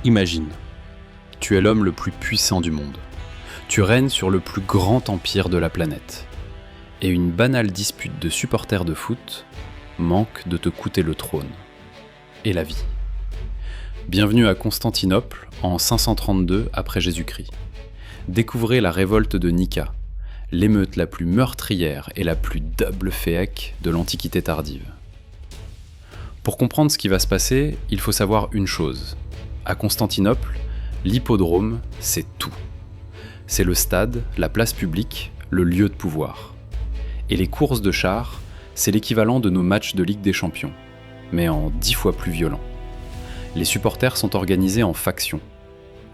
Imagine, tu es l'homme le plus puissant du monde. Tu règnes sur le plus grand empire de la planète. Et une banale dispute de supporters de foot manque de te coûter le trône. Et la vie. Bienvenue à Constantinople en 532 après Jésus-Christ. Découvrez la révolte de Nika, l'émeute la plus meurtrière et la plus double féèque de l'Antiquité tardive. Pour comprendre ce qui va se passer, il faut savoir une chose. À Constantinople, l'hippodrome, c'est tout. C'est le stade, la place publique, le lieu de pouvoir. Et les courses de chars, c'est l'équivalent de nos matchs de Ligue des Champions, mais en 10 fois plus violent. Les supporters sont organisés en factions.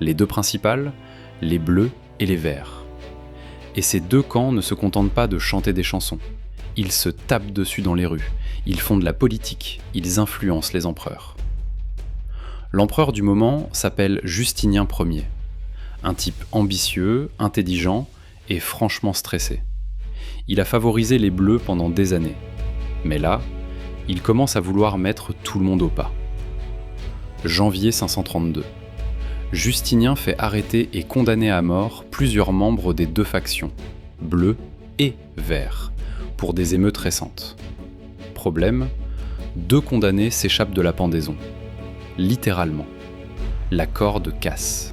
Les deux principales, les bleus et les verts. Et ces deux camps ne se contentent pas de chanter des chansons. Ils se tapent dessus dans les rues, ils font de la politique, ils influencent les empereurs. L'empereur du moment s'appelle Justinien Ier. Un type ambitieux, intelligent et franchement stressé. Il a favorisé les bleus pendant des années. Mais là, il commence à vouloir mettre tout le monde au pas. Janvier 532. Justinien fait arrêter et condamner à mort plusieurs membres des deux factions, bleus et verts, pour des émeutes récentes. Problème, 2 condamnés s'échappent de la pendaison. Littéralement. La corde casse.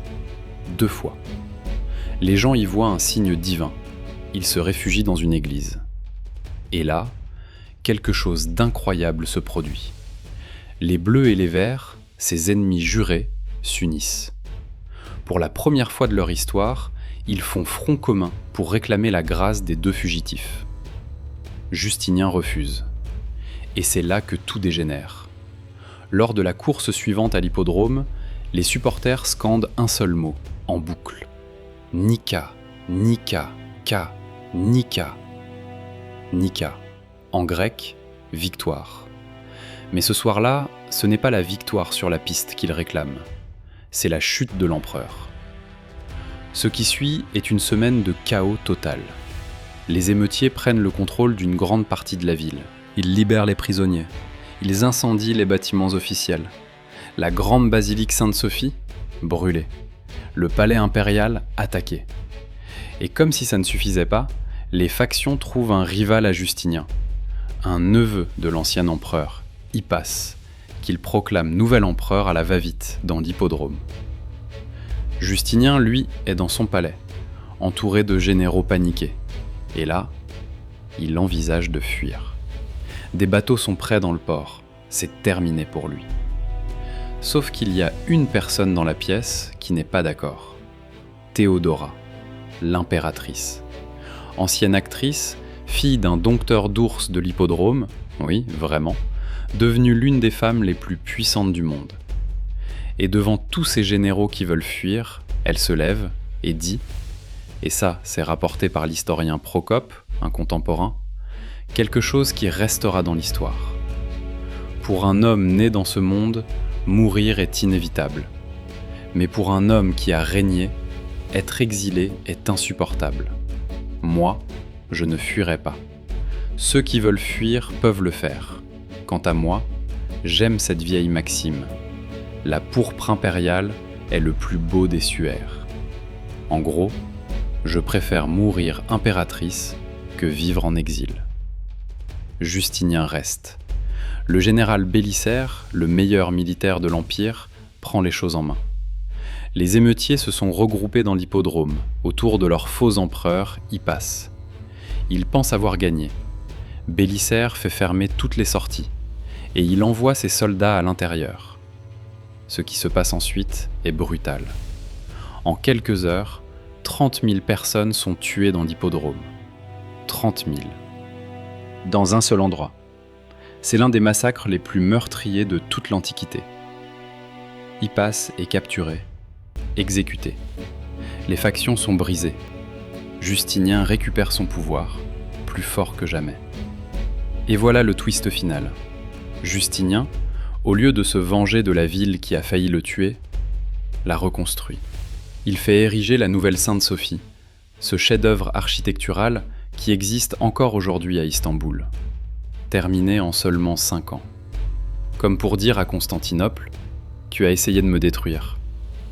2 fois. Les gens y voient un signe divin. Ils se réfugient dans une église. Et là, quelque chose d'incroyable se produit. Les bleus et les verts, ces ennemis jurés, s'unissent. Pour la première fois de leur histoire, ils font front commun pour réclamer la grâce des 2 fugitifs. Justinien refuse. Et c'est là que tout dégénère. Lors de la course suivante à l'hippodrome, les supporters scandent un seul mot, en boucle. Nika, Nika, Ka, Nika. Nika, en grec, victoire. Mais ce soir-là, ce n'est pas la victoire sur la piste qu'ils réclament. C'est la chute de l'empereur. Ce qui suit est une semaine de chaos total. Les émeutiers prennent le contrôle d'une grande partie de la ville. Ils libèrent les prisonniers. Ils incendient les bâtiments officiels. La grande basilique Sainte-Sophie, brûlée. Le palais impérial, attaqué. Et comme si ça ne suffisait pas, les factions trouvent un rival à Justinien. Un neveu de l'ancien empereur, Hippace, qu'il proclame nouvel empereur à la va-vite dans l'hippodrome. Justinien, lui, est dans son palais, entouré de généraux paniqués. Et là, il envisage de fuir. Des bateaux sont prêts dans le port, c'est terminé pour lui. Sauf qu'il y a une personne dans la pièce qui n'est pas d'accord. Théodora, l'impératrice. Ancienne actrice, fille d'un dompteur d'ours de l'hippodrome, oui, vraiment, devenue l'une des femmes les plus puissantes du monde. Et devant tous ces généraux qui veulent fuir, elle se lève et dit, et ça c'est rapporté par l'historien Procope, un contemporain, quelque chose qui restera dans l'histoire. Pour un homme né dans ce monde, mourir est inévitable. Mais pour un homme qui a régné, être exilé est insupportable. Moi, je ne fuirai pas. Ceux qui veulent fuir peuvent le faire. Quant à moi, j'aime cette vieille maxime. La pourpre impériale est le plus beau des suaires. En gros, je préfère mourir impératrice que vivre en exil. Justinien reste. Le général Bélisaire, le meilleur militaire de l'Empire, prend les choses en main. Les émeutiers se sont regroupés dans l'hippodrome, autour de leur faux empereur, Hippace. Ils pensent avoir gagné. Bélisaire fait fermer toutes les sorties, et il envoie ses soldats à l'intérieur. Ce qui se passe ensuite est brutal. En quelques heures, 30 000 personnes sont tuées dans l'hippodrome. 30 000. Dans un seul endroit. C'est l'un des massacres les plus meurtriers de toute l'Antiquité. Hippace est capturé, exécuté. Les factions sont brisées. Justinien récupère son pouvoir, plus fort que jamais. Et voilà le twist final. Justinien, au lieu de se venger de la ville qui a failli le tuer, la reconstruit. Il fait ériger la nouvelle Sainte-Sophie, ce chef-d'œuvre architectural qui existe encore aujourd'hui à Istanbul, terminé en seulement 5 ans. Comme pour dire à Constantinople, tu as essayé de me détruire,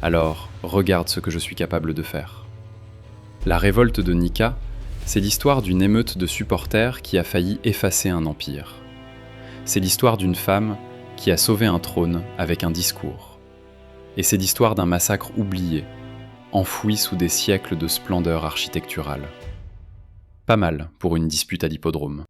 Alors, regarde ce que je suis capable de faire. La révolte de Nika, c'est l'histoire d'une émeute de supporters qui a failli effacer un empire. C'est l'histoire d'une femme qui a sauvé un trône avec un discours. Et c'est l'histoire d'un massacre oublié, enfoui sous des siècles de splendeur architecturale. Pas mal pour une dispute à l'hippodrome.